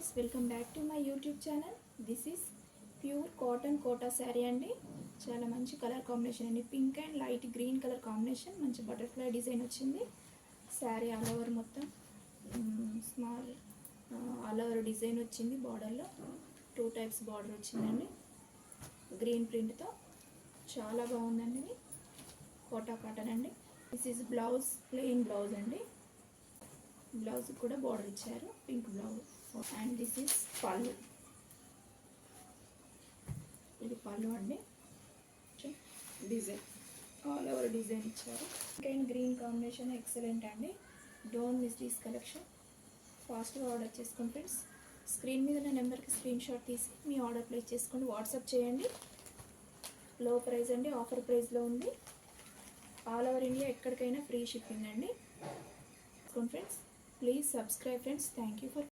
Friends, welcome back to my YouTube channel. This is pure cotton Kota sari అండి. చాలా మంచి colour combination అండి. Pink and light green colour combination, మంచి butterfly design వచ్చింది. Sari all over మొత్తం small all over design వచ్చింది. బార్డర్లో 2 టైప్స్ బార్డర్ వచ్చిందండి. గ్రీన్ ప్రింట్తో చాలా బాగుందండి. ఇది కోటా కాటన్ అండి. This is blouse, plain blouse అండి. బ్లౌజ్ కూడా బార్డర్ ఇచ్చారు, pink blouse. And this is pallu. ఇది పళ్ళు అండి. డిజైన్ ఆల్ ఓవర్ డిజైన్ ఇచ్చారు. Pink and green combination excellent అండి. Don't miss this collection. ఫాస్ట్గా ఆర్డర్ చేసుకోండి ఫ్రెండ్స్. స్క్రీన్ మీద ఉన్న నెంబర్కి స్క్రీన్ షాట్ తీసి మీ ఆర్డర్ ప్లేస్ చేసుకోండి, వాట్సాప్ చేయండి. లో ప్రైస్ అండి, ఆఫర్ ప్రైస్లో ఉంది. ఆల్ ఓవర్ ఇండియా ఎక్కడికైనా ఫ్రీ షిప్పింగ్ అండి. Friends, please subscribe friends. Thank you for